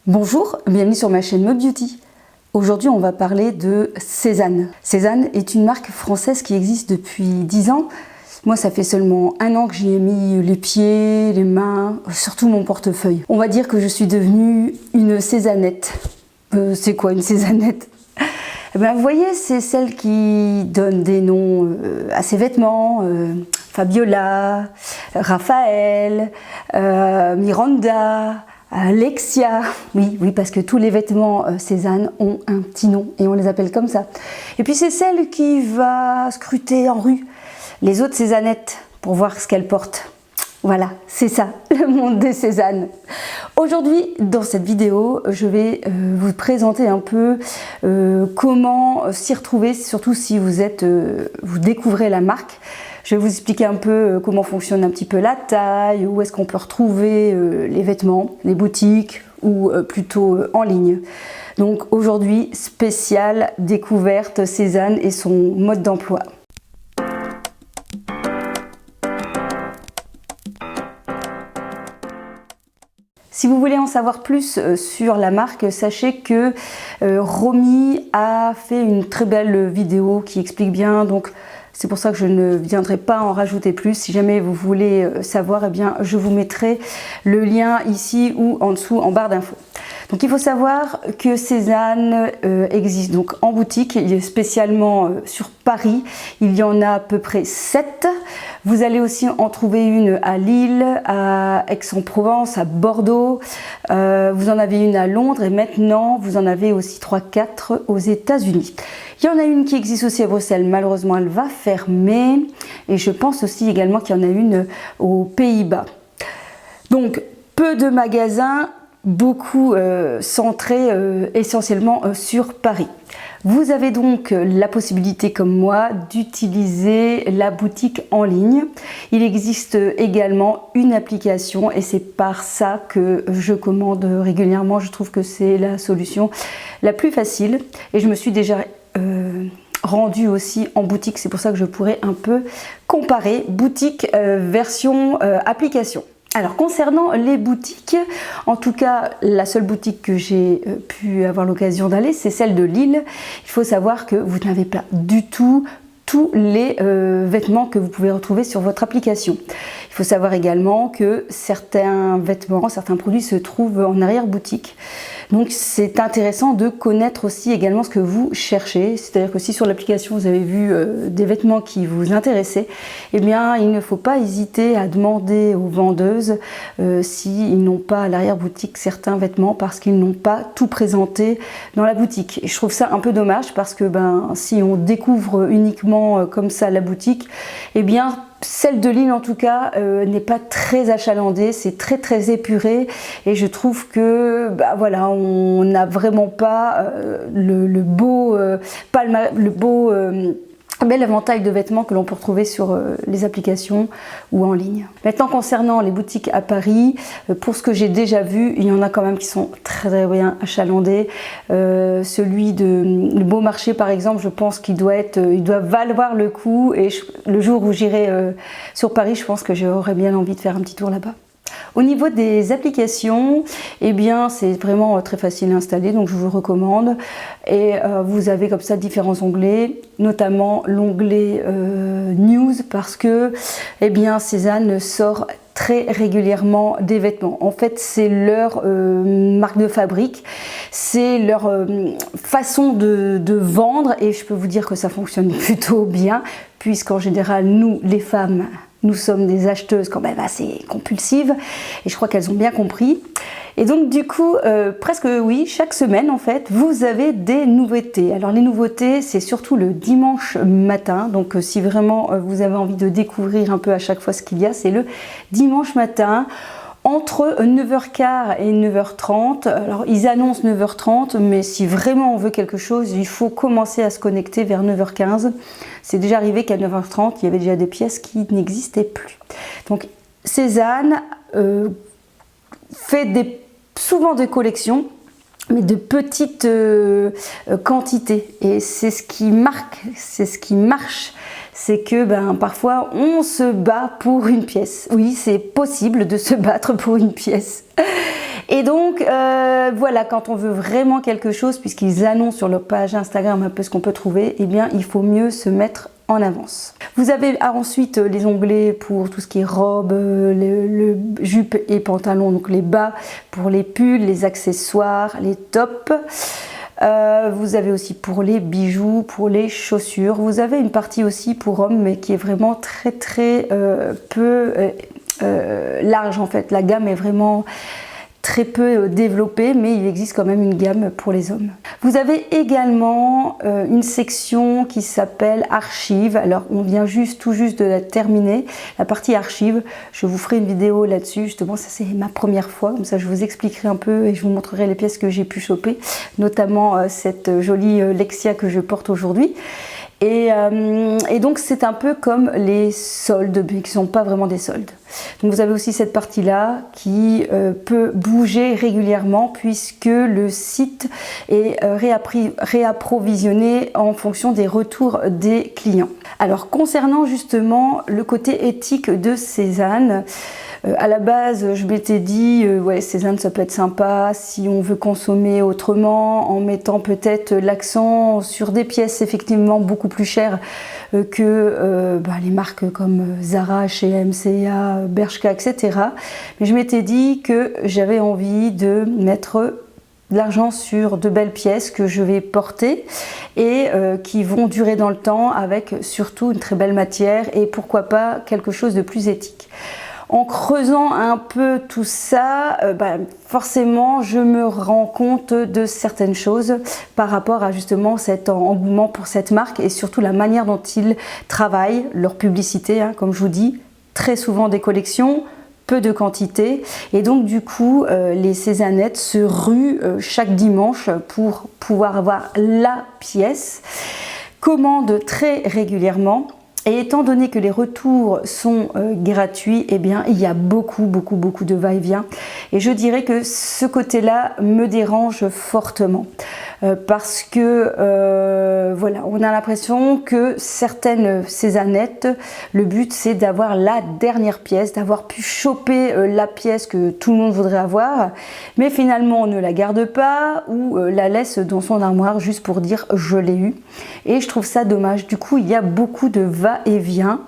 Bonjour, bienvenue sur ma chaîne Meubles Beauty. Aujourd'hui, on va parler de Cézanne. Cézanne est une marque française qui existe depuis 10 ans. Moi, ça fait seulement 1 an que j'y ai mis les pieds, les mains, surtout mon portefeuille. On va dire que je suis devenue une Cézannette. C'est quoi une Cézannette? Vous voyez, c'est celle qui donne des noms à ses vêtements. Fabiola, Raphaël, Miranda, Alexia, oui, parce que tous les vêtements Cézanne ont un petit nom et on les appelle comme ça. Et puis c'est celle qui va scruter en rue les autres Cézannettes pour voir ce qu'elles portent. Voilà, c'est ça, le monde des Cézanne. Aujourd'hui, dans cette vidéo, je vais vous présenter un peu comment s'y retrouver, surtout si vous découvrez la marque. Je vais vous expliquer un peu comment fonctionne un petit peu la taille, où est-ce qu'on peut retrouver les vêtements, les boutiques ou plutôt en ligne. Donc aujourd'hui, spéciale découverte Cézanne et son mode d'emploi. Si vous voulez en savoir plus sur la marque, sachez que Romy a fait une très belle vidéo qui explique bien, donc c'est pour ça que je ne viendrai pas en rajouter plus. Si jamais vous voulez savoir, eh bien, je vous mettrai le lien ici ou en dessous en barre d'infos. Donc il faut savoir que Cézanne existe donc en boutique, spécialement sur Paris. Il y en a à peu près 7. Vous allez aussi en trouver une à Lille, à Aix-en-Provence, à Bordeaux. Vous en avez une à Londres et maintenant vous en avez aussi 3-4 aux États-Unis. Il y en a une qui existe aussi à Bruxelles, malheureusement elle va fermer. Et je pense aussi également qu'il y en a une aux Pays-Bas. Donc peu de magasins, beaucoup centrés essentiellement sur Paris. Vous avez donc la possibilité, comme moi, d'utiliser la boutique en ligne. Il existe également une application et c'est par ça que je commande régulièrement. Je trouve que c'est la solution la plus facile et je me suis déjà rendue aussi en boutique. C'est pour ça que je pourrais un peu comparer boutique version application. Alors concernant les boutiques, en tout cas la seule boutique que j'ai pu avoir l'occasion d'aller, c'est celle de Lille. Il faut savoir que vous n'avez pas du tout tous les vêtements que vous pouvez retrouver sur votre application. Il faut savoir également que certains vêtements, certains produits se trouvent en arrière-boutique. Donc c'est intéressant de connaître aussi également ce que vous cherchez. C'est-à-dire que si sur l'application vous avez vu des vêtements qui vous intéressaient, eh bien il ne faut pas hésiter à demander aux vendeuses s'ils n'ont pas à l'arrière-boutique certains vêtements parce qu'ils n'ont pas tout présenté dans la boutique. Et je trouve ça un peu dommage parce que si on découvre uniquement comme ça la boutique, eh bien celle de Lille en tout cas n'est pas très achalandée, c'est très épuré et je trouve que voilà, on n'a vraiment pas le beau bel éventail de vêtements que l'on peut retrouver sur les applications ou en ligne. Maintenant concernant les boutiques à Paris, pour ce que j'ai déjà vu, il y en a quand même qui sont très bien achalandés. Celui de le Beau Marché par exemple, je pense qu'il doit valoir le coup et le jour où j'irai sur Paris, je pense que j'aurais bien envie de faire un petit tour là-bas. Au niveau des applications, eh bien c'est vraiment très facile à installer, donc je vous le recommande. Et vous avez comme ça différents onglets, notamment l'onglet News, parce que eh bien Cézanne sort très régulièrement des vêtements. En fait, c'est leur marque de fabrique, c'est leur façon de vendre et je peux vous dire que ça fonctionne plutôt bien, puisqu'en général, nous, les femmes, nous sommes des acheteuses quand même assez compulsives et je crois qu'elles ont bien compris. Et donc du coup, presque oui, chaque semaine en fait, vous avez des nouveautés. Alors les nouveautés, c'est surtout le dimanche matin. Donc si vraiment vous avez envie de découvrir un peu à chaque fois ce qu'il y a, c'est le dimanche matin. Entre 9h15 et 9h30, alors ils annoncent 9h30, mais si vraiment on veut quelque chose, il faut commencer à se connecter vers 9h15. C'est déjà arrivé qu'à 9h30, il y avait déjà des pièces qui n'existaient plus. Donc Cézanne fait souvent des collections, mais de petites quantités. Et c'est ce qui marque, c'est ce qui marche. C'est que parfois on se bat pour une pièce. Oui, c'est possible de se battre pour une pièce. Et donc voilà, quand on veut vraiment quelque chose, puisqu'ils annoncent sur leur page Instagram un peu ce qu'on peut trouver, eh bien il faut mieux se mettre en avance. Vous avez ensuite les onglets pour tout ce qui est robe, le jupe et pantalon, donc les bas pour les pulls, les accessoires, les tops. Vous avez aussi pour les bijoux, pour les chaussures. Vous avez une partie aussi pour hommes, mais qui est vraiment très peu large en fait. La gamme est vraiment très peu développée, mais il existe quand même une gamme pour les hommes. Vous avez également une section qui s'appelle archives. Alors on vient tout juste de la terminer, la partie archives. Je vous ferai une vidéo là-dessus, justement ça c'est ma première fois, comme ça je vous expliquerai un peu et je vous montrerai les pièces que j'ai pu choper, notamment cette jolie Lexia que je porte aujourd'hui. Et donc c'est un peu comme les soldes, mais qui ne sont pas vraiment des soldes. Donc vous avez aussi cette partie-là qui peut bouger régulièrement puisque le site est réapprovisionné en fonction des retours des clients. Alors concernant justement le côté éthique de Cézanne, à la base, je m'étais dit, ouais, Cézanne, ça peut être sympa si on veut consommer autrement, en mettant peut-être l'accent sur des pièces effectivement beaucoup plus chères que les marques comme Zara, H&M, C&A, Bershka, etc. Mais je m'étais dit que j'avais envie de mettre de l'argent sur de belles pièces que je vais porter et qui vont durer dans le temps avec surtout une très belle matière et pourquoi pas quelque chose de plus éthique. En creusant un peu tout ça, forcément je me rends compte de certaines choses par rapport à justement cet engouement pour cette marque et surtout la manière dont ils travaillent, leur publicité, comme je vous dis, très souvent des collections, peu de quantité et donc du coup les Cézannettes se ruent chaque dimanche pour pouvoir avoir la pièce, commandent très régulièrement. Et étant donné que les retours sont gratuits, eh bien, il y a beaucoup de va-et-vient. Et je dirais que ce côté-là me dérange fortement. Parce que, voilà, on a l'impression que certaines Cézannettes, le but c'est d'avoir la dernière pièce, d'avoir pu choper la pièce que tout le monde voudrait avoir. Mais finalement, on ne la garde pas ou la laisse dans son armoire juste pour dire « je l'ai eu ». Et je trouve ça dommage. Du coup, il y a beaucoup de va-et-vient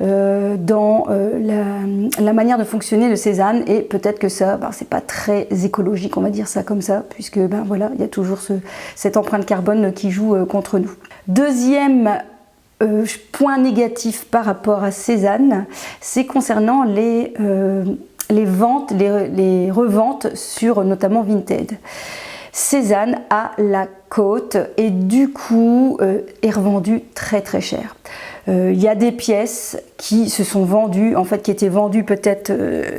dans la manière de fonctionner de Cézanne et peut-être que ça, c'est pas très écologique, on va dire ça comme ça, puisque voilà, il y a toujours cette empreinte carbone qui joue contre nous. Deuxième point négatif par rapport à Cézanne, c'est concernant les ventes, les reventes sur notamment Vinted. Cézanne a la cote et du coup est revendue très cer. Il y a des pièces qui se sont vendues, en fait qui étaient vendues peut-être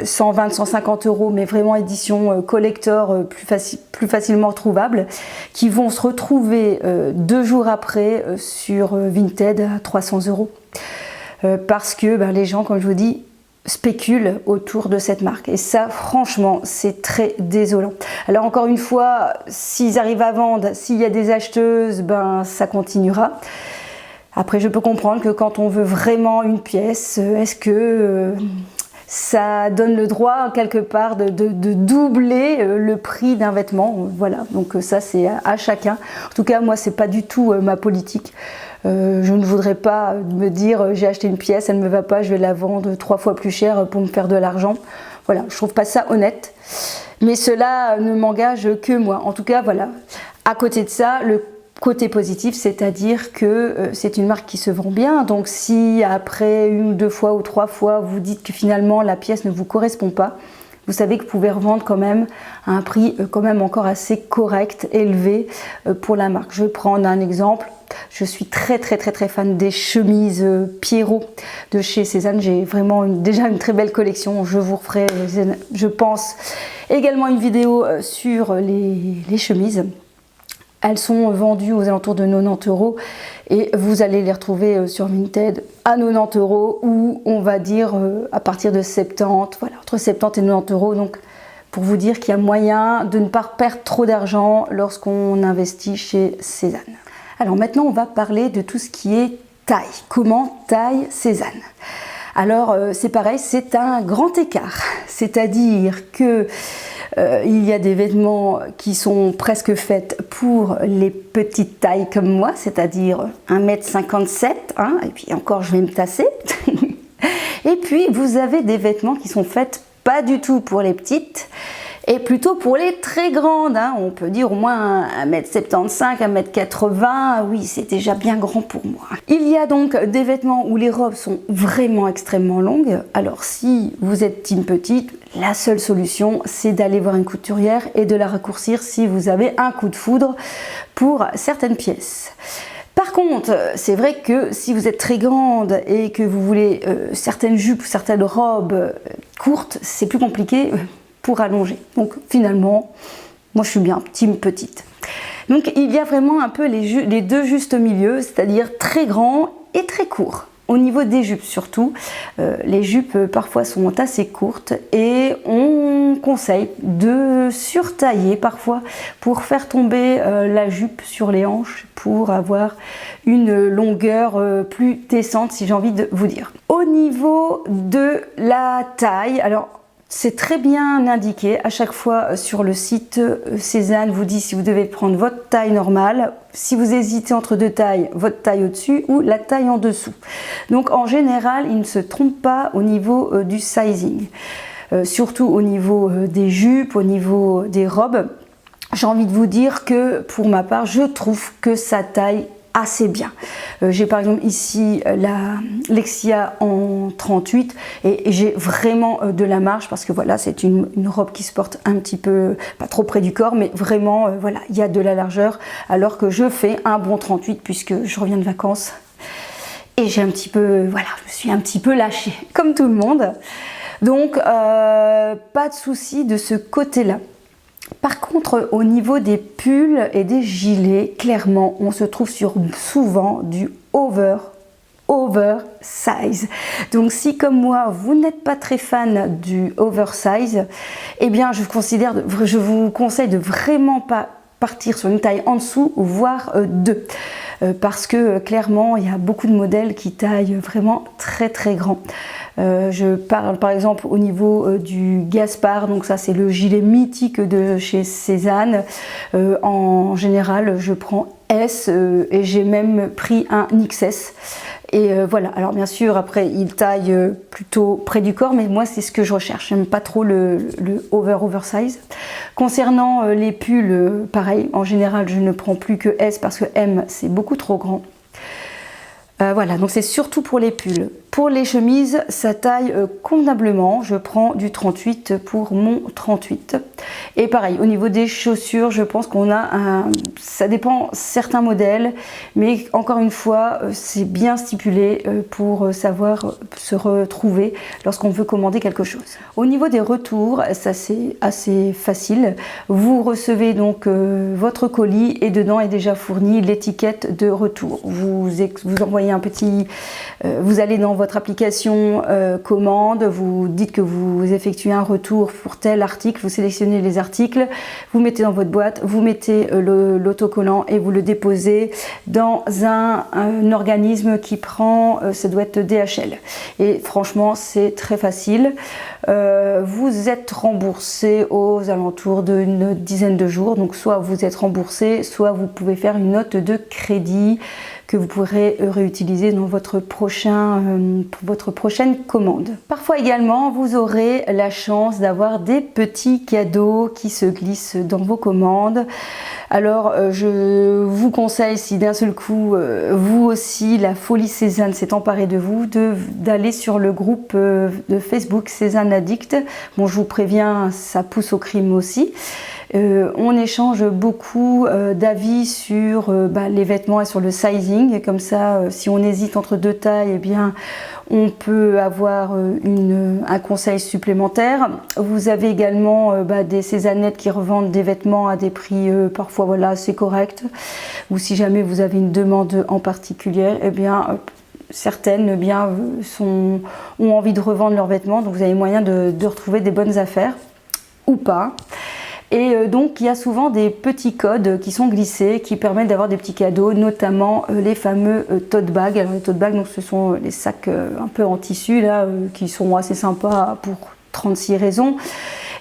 120-150 €, mais vraiment édition collector plus facilement trouvable, qui vont se retrouver 2 jours après sur Vinted à 300 €. Parce que les gens, comme je vous dis, spéculent autour de cette marque et ça franchement c'est très désolant. Alors encore une fois, s'ils arrivent à vendre, s'il y a des acheteuses, ça continuera. Après je peux comprendre que quand on veut vraiment une pièce, est-ce que ça donne le droit quelque part de doubler le prix d'un vêtement? Voilà, donc ça c'est à chacun. En tout cas moi c'est pas du tout ma politique. Je ne voudrais pas me dire j'ai acheté une pièce, elle ne me va pas, je vais la vendre 3 fois plus cher pour me faire de l'argent. Voilà, je trouve pas ça honnête. Mais cela ne m'engage que moi. En tout cas, voilà. À côté de ça, le côté positif, c'est-à-dire que c'est une marque qui se vend bien. Donc si après 1 ou 2 fois ou 3 fois, vous dites que finalement la pièce ne vous correspond pas, vous savez que vous pouvez revendre quand même à un prix quand même encore assez correct, élevé pour la marque. Je vais prendre un exemple. Je suis très fan des chemises Pierrot de chez Cézanne. J'ai vraiment déjà une très belle collection. Je vous referai, je pense, également une vidéo sur les chemises. Elles sont vendues aux alentours de 90 € et vous allez les retrouver sur Vinted à 90 € ou on va dire à partir de 70, voilà, entre 70 et 90 €. Donc pour vous dire qu'il y a moyen de ne pas perdre trop d'argent lorsqu'on investit chez Cézanne. Alors maintenant on va parler de tout ce qui est taille. Comment taille Cézanne? Alors c'est pareil, c'est un grand écart. C'est-à-dire que Il y a des vêtements qui sont presque faits pour les petites tailles comme moi, c'est-à-dire 1,57 m, hein, et puis encore je vais me tasser. Et puis vous avez des vêtements qui sont faits pas du tout pour les petites, et plutôt pour les très grandes, hein. On peut dire au moins 1,75 m, 1,80 m, oui c'est déjà bien grand pour moi. Il y a donc des vêtements où les robes sont vraiment extrêmement longues, alors si vous êtes team petite, la seule solution c'est d'aller voir une couturière et de la raccourcir si vous avez un coup de foudre pour certaines pièces. Par contre, c'est vrai que si vous êtes très grande et que vous voulez certaines jupes, certaines robes courtes, c'est plus compliqué pour allonger. Donc finalement, moi je suis bien team petite. Donc il y a vraiment un peu les deux justes milieux, c'est-à-dire très grand et très court. Au niveau des jupes surtout, les jupes parfois sont assez courtes et on conseille de surtailler parfois pour faire tomber la jupe sur les hanches pour avoir une longueur plus décente, si j'ai envie de vous dire. Au niveau de la taille, alors c'est très bien indiqué à chaque fois sur le site. Cézanne vous dit si vous devez prendre votre taille normale, si vous hésitez entre deux tailles, votre taille au-dessus ou la taille en dessous. Donc en général, il ne se trompe pas au niveau du sizing. Surtout au niveau des jupes, au niveau des robes. J'ai envie de vous dire que pour ma part, je trouve que ça taille assez bien. J'ai par exemple ici la Lexia en 38 et j'ai vraiment de la marge parce que voilà, c'est une robe qui se porte un petit peu, pas trop près du corps, mais vraiment voilà, il y a de la largeur alors que je fais un bon 38 puisque je reviens de vacances et j'ai un petit peu, voilà, je me suis un petit peu lâchée comme tout le monde. Donc pas de souci de ce côté-là. Par contre, au niveau des pulls et des gilets, clairement, on se trouve sur souvent du oversize. Donc si comme moi, vous n'êtes pas très fan du oversize, eh bien je vous conseille de vraiment pas partir sur une taille en dessous, voire deux. Parce que clairement, il y a beaucoup de modèles qui taillent vraiment très très grand. Je parle par exemple au niveau du Gaspard, donc ça c'est le gilet mythique de chez Cézanne. En général, je prends S et j'ai même pris un XS. Et voilà, alors bien sûr après il taille plutôt près du corps, mais moi c'est ce que je recherche, j'aime pas trop le oversize. Concernant les pulls, pareil, en général je ne prends plus que S parce que M c'est beaucoup trop grand. Voilà, donc c'est surtout pour les pulls. Pour les chemises, ça taille convenablement. Je prends du 38 pour mon 38. Et pareil, au niveau des chaussures, je pense qu'on a un... Ça dépend certains modèles, mais encore une fois, c'est bien stipulé pour savoir se retrouver lorsqu'on veut commander quelque chose. Au niveau des retours, ça c'est assez facile. Vous recevez donc votre colis et dedans est déjà fournie l'étiquette de retour. Vous envoyez un petit... vous allez dans votre application commande, vous dites que vous effectuez un retour pour tel article, vous sélectionnez les articles, vous mettez dans votre boîte, vous mettez l'autocollant et vous le déposez dans un organisme qui prend, ça doit être DHL. Et franchement, c'est très facile. Vous êtes remboursé aux alentours d'une dizaine de jours, donc soit vous êtes remboursé, soit vous pouvez faire une note de crédit que vous pourrez réutiliser dans votre prochaine commande. Parfois également, vous aurez la chance d'avoir des petits cadeaux qui se glissent dans vos commandes. Alors, je vous conseille, si d'un seul coup, vous aussi, la folie Cézanne s'est emparée de vous, d'aller sur le groupe de Facebook Cézanne Addict. Bon, je vous préviens, ça pousse au crime aussi. On échange beaucoup d'avis sur les vêtements et sur le sizing, et comme ça si on hésite entre deux tailles, eh bien on peut avoir un conseil supplémentaire. Vous avez également des Cézannettes qui revendent des vêtements à des prix parfois voilà, assez corrects, ou si jamais vous avez une demande en particulier, eh bien certaines ont envie de revendre leurs vêtements, donc vous avez moyen de retrouver des bonnes affaires ou pas. Et donc il y a souvent des petits codes qui sont glissés qui permettent d'avoir des petits cadeaux, notamment les fameux tote bags. Alors les tote bags, donc, ce sont les sacs un peu en tissu là, qui sont assez sympas pour 36 raisons.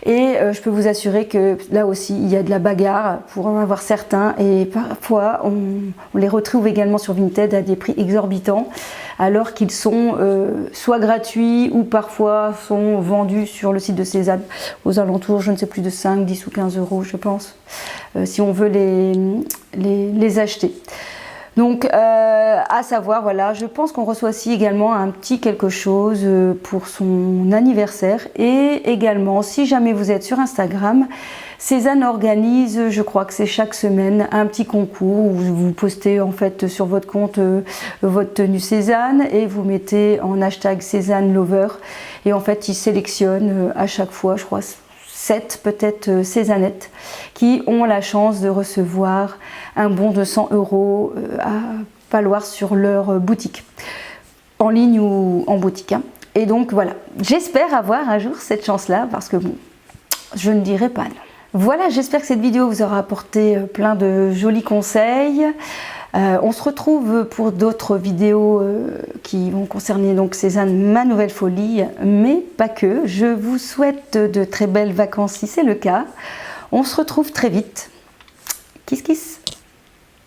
Et je peux vous assurer que là aussi il y a de la bagarre pour en avoir certains, et parfois on les retrouve également sur Vinted à des prix exorbitants alors qu'ils sont soit gratuits ou parfois sont vendus sur le site de Cézanne aux alentours, je ne sais plus, de 5, 10 ou 15 euros je pense, si on veut les acheter. Donc à savoir, voilà, je pense qu'on reçoit aussi également un petit quelque chose pour son anniversaire. Et également, si jamais vous êtes sur Instagram, Cézanne organise, je crois que c'est chaque semaine, un petit concours où vous postez en fait sur votre compte votre tenue Cézanne et vous mettez en hashtag Cézanne Lover, et en fait ils sélectionnent à chaque fois, je crois 7 peut-être Cézannettes qui ont la chance de recevoir un bon de 100 € à valoir sur leur boutique, en ligne ou en boutique, hein. Et donc voilà, j'espère avoir un jour cette chance-là, parce que bon, je ne dirai pas non. Voilà, j'espère que cette vidéo vous aura apporté plein de jolis conseils. On se retrouve pour d'autres vidéos qui vont concerner donc Cézanne, ma nouvelle folie, mais pas que. Je vous souhaite de très belles vacances si c'est le cas. On se retrouve très vite. Kiss kiss.